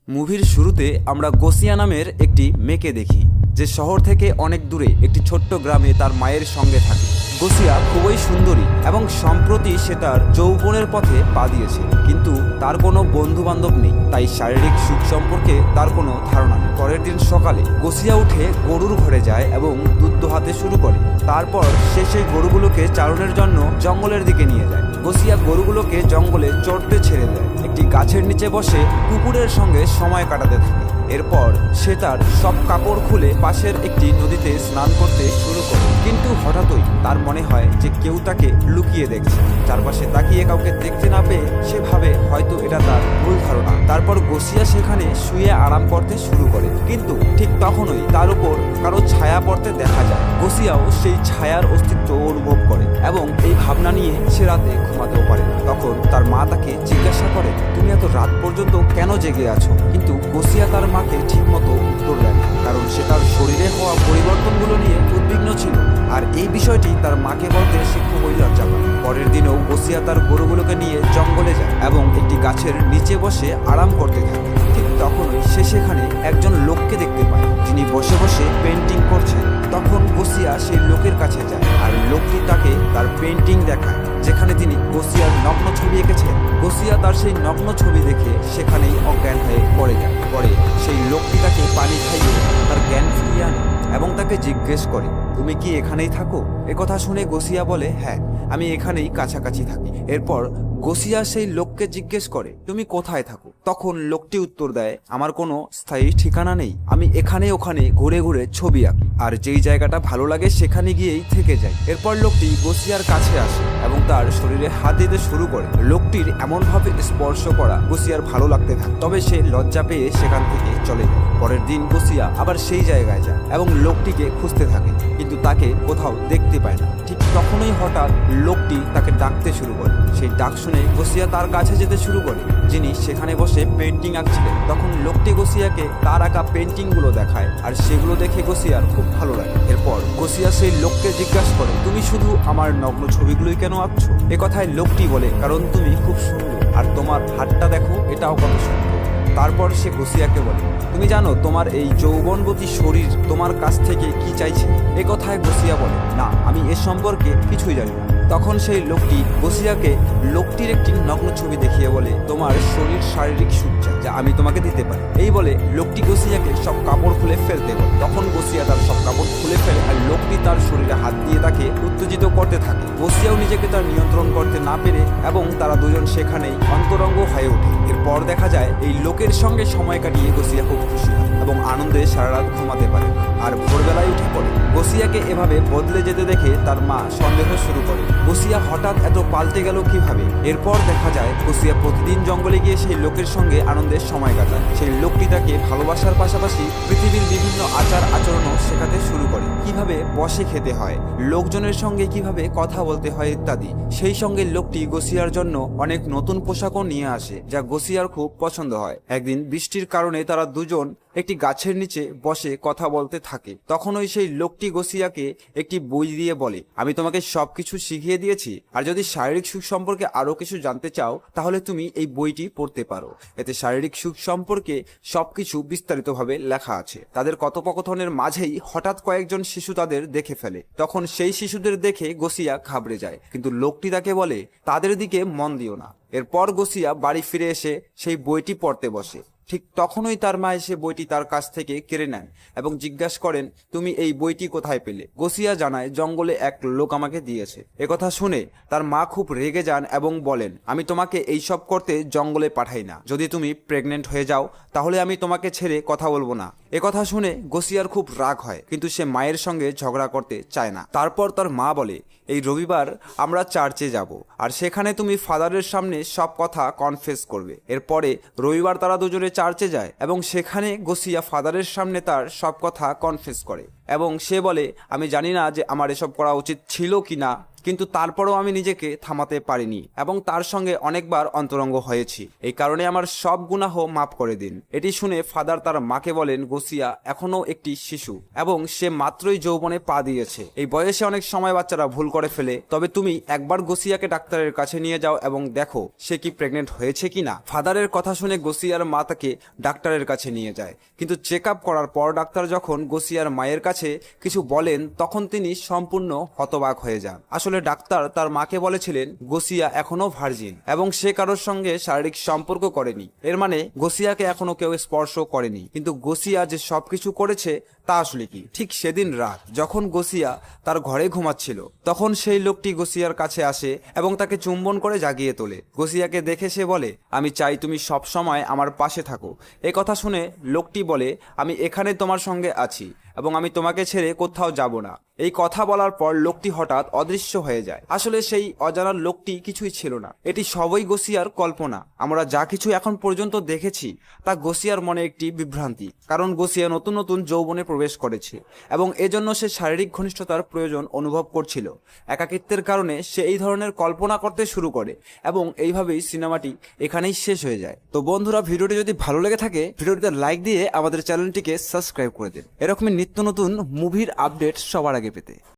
মুভির শুরুতে আমরা গোসিয়া নামের একটি মেয়েকে দেখি, যে শহর থেকে অনেক দূরে একটি ছোট্ট গ্রামে তার মায়ের সঙ্গে থাকে। গোসিয়া খুবই সুন্দরী এবং সম্প্রতি সে তার যৌবনের পথে পা দিয়েছে, কিন্তু তার কোনো বন্ধু বান্ধব নেই, তাই শারীরিক সুখ সম্পর্কে তার কোনো ধারণা নেই। পরের দিন সকালে গোসিয়া উঠে গরুর ঘরে যায় এবং দুধ দোহাতে শুরু করে। তারপর সে সেই গরুগুলোকে চারণের জন্য জঙ্গলের দিকে নিয়ে যায়। গোসিয়া গরুগুলোকে জঙ্গলে চড়তে ছেড়ে দেয়, একটি গাছের নিচে বসে কুকুরের সঙ্গে সময় কাটাতে থাকে। এরপর সে তার সব কাপড় খুলে পাশের একটি নদীতে স্নান করতে শুরু করে, কিন্তু হঠাৎই তার মনে হয় যে কেউ তাকে লুকিয়ে দেখছে। চারপাশে তাকিয়ে কাউকে দেখতে না পেয়ে সে ভাবে হয়তো এটা তার ভুল ধারণা। তারপর গোসিয়া সেখানে শুয়ে আরাম করতে শুরু করে, কিন্তু ঠিক তখনই তার উপর কারো ছায়া পড়তে দেখা যায়। গোসিয়াও সেই ছায়ার অস্তিত্ব অনুভব করে এবং এই ভাবনা নিয়ে সে রাতে ঘুমাতেও পারে না। তখন তার মা তাকে জিজ্ঞাসা করে, তুমি এত রাত পর্যন্ত কেন জেগে আছো? কিন্তু গোসিয়া তার মাকে ঠিকমতো উত্তর দেয় না, কারণ সে তার শরীরে হওয়া পরিবর্তনগুলো নিয়ে উদ্বিগ্ন ছিল, আর এই বিষয়টি তার মাকে বলতে সে খুবই লজ্জা পায়। পরের দিনও গোসিয়া তার গরুগুলোকে নিয়ে জঙ্গলে যায় এবং একটি গাছের নিচে বসে আরাম করতে থাকে। ঠিক তখনই সে সেখানে একজন লোককে দেখতে পায়, যিনি বসে বসে পেন্টিং করছেন। তখন গোসিয়া সেই লোকের কাছে যায় আর লোকটি তাকে তার পেন্টিং দেখায়, যেখানে তিনি গোসিয়ার নগ্ন ছবি এঁকেছেন। গোসিয়া তার সেই নগ্ন ছবি দেখে সেখানেই অজ্ঞান হয়ে পড়ে যায়। পরে সেই লোকটি তাকে পানি খাইয়ে তার জ্ঞান ফিরিয়ে আনে এবং তাকে জিজ্ঞেস করে, তুমি কি এখানেই থাকো? একথা শুনে গোসিয়া বলে, হ্যাঁ, আমি এখানেই কাছাকাছি থাকি। এরপর গোসিয়া সেই লোককে জিজ্ঞেস করে, তুমি কোথায় থাকো? তখন লোকটি উত্তর দেয়, আমার কোনো স্থায়ী ঠিকানা নেই, আমি এখানে ওখানে ঘুরে ঘুরে ছবি আঁকি, আর যেই জায়গাটা ভালো লাগে সেখানে গিয়েই থেকে যাই। এরপর লোকটি গোসিয়ার কাছে আসে এবং তার শরীরে হাত দিতে শুরু করে। লোকটির এমনভাবে স্পর্শ করা গোসিয়ার ভালো লাগতে থাকে, তবে সে লজ্জা পেয়ে সেখান থেকে চলে যায়। পরের দিন গোসিয়া আবার সেই জায়গায় যায় এবং লোকটিকে খুঁজতে থাকে, কিন্তু তাকে কোথাও দেখতে পায় না। ঠিক তখনই হঠাৎ লোকটি তাকে ডাকতে শুরু করে। সেই ডাক শুনে গোসিয়া তার কাছে যেতে শুরু করে, যিনি সেখানে বসে পেন্টিং আঁকছিলেন। তখন লোকটি গোসিয়াকে তার আঁকা পেন্টিং গুলো দেখায়, আর সেগুলো দেখে গোসিয়ার খুব ভালো লাগে। এরপর গোসিয়া সেই লোককে জিজ্ঞাসা করে, তুমি শুধু আমার নগ্ন ছবিগুলোই কেন আঁকছো? একথায় লোকটি বলে, কারণ তুমি খুব সুন্দর, আর তোমার হাতটা দেখো, এটাও কত সুন্দর। তারপর সে গোসিয়াকে বলে, তুমি জানো তোমার এই যৌবনবতী শরীর তোমার কাছ থেকে কি চাইছে? একথায় গোসিয়া বলে, না, আমি এ সম্পর্কে কিছুই জানি না। তখন সেই লোকটি গোসিয়াকে লোকটির একটি নগ্ন ছবি দেখিয়ে বলে, তোমার শরীর শারীরিক সুখ চাই, যা আমি তোমাকে দিতে পারি। এই বলে লোকটি গোসিয়াকে সব কাপড় খুলে ফেলতে বলে। তখন গোসিয়া তার সব কাপড় খুলে ফেলে আর লোকটি তার শরীরে হাত দিয়ে তাকে উত্তেজিত করতে থাকে। গোসিয়াও নিজেকে তার নিয়ন্ত্রণ করতে না পেরে এবং তারা দুজন সেখানেই অন্তরঙ্গ হয়ে ওঠে। এরপর দেখা যায় এই লোকের সঙ্গে সময় কাটিয়ে গোসিয়া খুব খুশি হয় এবং আনন্দে সারা রাত ঘুমাতে পারে আর ভোরবেলায় উঠে পড়ে। গোসিয়াকে এভাবে বদলে যেতে দেখে তার মা সন্দেহ শুরু করে, গোসিয়া হঠাৎ এত পাল্টে গেল কিভাবে? এরপর দেখা যায় গোসিয়া প্রতিদিন জঙ্গলে গিয়ে সেই লোকের সঙ্গে আনন্দের সময় কাটায়। সেই লোকটি তাকে ভালোবাসার পাশাপাশি পৃথিবীর বিভিন্ন আচার আচরণও শেখাতে শুরু করে, কিভাবে বসে খেতে হয়, লোকজনের সঙ্গে কিভাবে কথা বলতে হয় ইত্যাদি। সেই সঙ্গে লোকটি গোসিয়ার জন্য অনেক নতুন পোশাকও নিয়ে আসে, যা গোসিয়ার খুব পছন্দ হয়। একদিন বৃষ্টির কারণে তারা দুজন একটি গাছের নিচে বসে কথা বলতে থাকে। তখনই সেই লোকটি গোসিয়াকে একটি বই দিয়ে বলে, আমি তোমাকে সবকিছু শিখিয়ে দিয়েছি, আর যদি শারীরিক সুখ সম্পর্কে আরো কিছু জানতে চাও তাহলে তুমি এই বইটি পড়তে পারো। এতে শারীরিক সুখ সম্পর্কে সবকিছু বিস্তারিতভাবে লেখা আছে। তাদের কথোপকথনের মাঝেই হঠাৎ কয়েকজন শিশু তাদের দেখে ফেলে। তখন সেই শিশুদের দেখে গোসিয়া ঘাবড়ে যায়, কিন্তু লোকটি তাকে বলে, তাদের দিকে মন দিও না। এরপর গোসিয়া বাড়ি ফিরে এসে সেই বইটি পড়তে বসে। ঠিক তখনই তার মা এসে বইটি তার কাছ থেকে কেড়ে নেন এবং জিজ্ঞাসা করেন, তুমি এই বইটি কোথায় পেলে? গোসিয়া জানায়, জঙ্গলে এক লোক আমাকে দিয়েছে। একথা শুনে তার মা খুব রেগে যান এবং বলেন, আমি তোমাকে এইসব করতে জঙ্গলে পাঠাই না। যদি তুমি প্রেগনেন্ট হয়ে যাও তাহলে আমি তোমাকে ছেড়ে কথা বলবো না। একথা শুনে গোসিয়ার খুব রাগ হয়, কিন্তু সে মায়ের সঙ্গে ঝগড়া করতে চায় না। তারপর তার মা বলে, এই রবিবার আমরা চার্চে যাব, আর সেখানে তুমি ফাদারের সামনে সব কথা কনফেস করবে। এরপরে রবিবার তারা দুজনে চার্চে যায় এবং সেখানে গোসিয়া ফাদারের সামনে তার সব কথা কনফেস করে এবং সে বলে, আমি জানি না যে আমার এসব করা উচিত ছিল কি না, কিন্তু তারপরেও আমি নিজেকে থামাতে পারিনি এবং তার সঙ্গে অনেকবার অন্তরঙ্গ হয়েছি। এই কারণে আমার সব গুনাহ মাফ করে দিন। এটি শুনে ফাদার তার মাকে বলেন, গোসিয়া এখনো একটি শিশু এবং সে মাত্রই যৌবনে পা দিয়েছে। এই বয়সে অনেক সময় বাচ্চারা ভুল করে ফেলে, তবে তুমি একবার গোসিয়াকে ডাক্তারের কাছে নিয়ে যাও এবং দেখো সে কি প্রেগনেন্ট হয়েছে কিনা। ফাদারের কথা শুনে গোসিয়ার মা তাকে ডাক্তারের কাছে নিয়ে যায়, কিন্তু চেক আপ করার পর ডাক্তার যখন গোসিয়ার মায়ের কাছে কিছু বলেন তখন তিনি সম্পূর্ণ হতবাক হয়ে যান। আসলে ডাক্তার তার মাকে বলেছিলেন গোসিয়া এখনো ভার্জিন এবং সে কারোর সঙ্গে শারীরিক সম্পর্ক করেনি। এর মানে গোসিয়াকে এখনো কেউ স্পর্শ করেনি। কিন্তু গোসিয়া যে সবকিছু করেছে তা আসলে কি? ঠিক সেদিন রাত যখন গোসিয়া তার ঘরে ঘুমাচ্ছিল তখন সেই লোকটি গোসিয়ার কাছে আসে এবং তাকে চুম্বন করে জাগিয়ে তোলে। গোসিয়াকে দেখে সে বলে, আমি চাই তুমি সব সময় আমার পাশে থাকো। এই কথা শুনে লোকটি বলে, আমি এখানে তোমার সঙ্গে আছি এবং আমি তোমাকে ছেড়ে কোথাও যাব না। এই কথা বলার পর লোকটি হঠাৎ অদৃশ্য হয়ে যায়। আসলে সেই অজানা লোকটি কিছুই ছিল না, এটি সবই গোসিয়ার কল্পনা। আমরা যা কিছু এখন পর্যন্ত দেখেছি তা গোসিয়ার মনে একটি বিভ্রান্তি, কারণ গোসিয়া নতুন নতুন যৌবনে প্রবেশ করেছে এবং এজন্য সে শারীরিক ঘনিষ্ঠতার প্রয়োজন অনুভব করছিল। একাকিত্বের কারণে সে এই ধরনের কল্পনা করতে শুরু করে এবং এইভাবেই সিনেমাটি এখানেই শেষ হয়ে যায়। তো বন্ধুরা, ভিডিওটি যদি ভালো লেগে থাকে ভিডিওটিতে লাইক দিয়ে আমাদের চ্যানেলটিকে সাবস্ক্রাইব করে দিন এরকমই নিত্য নতুন মুভির আপডেট সবার আগে পেতে।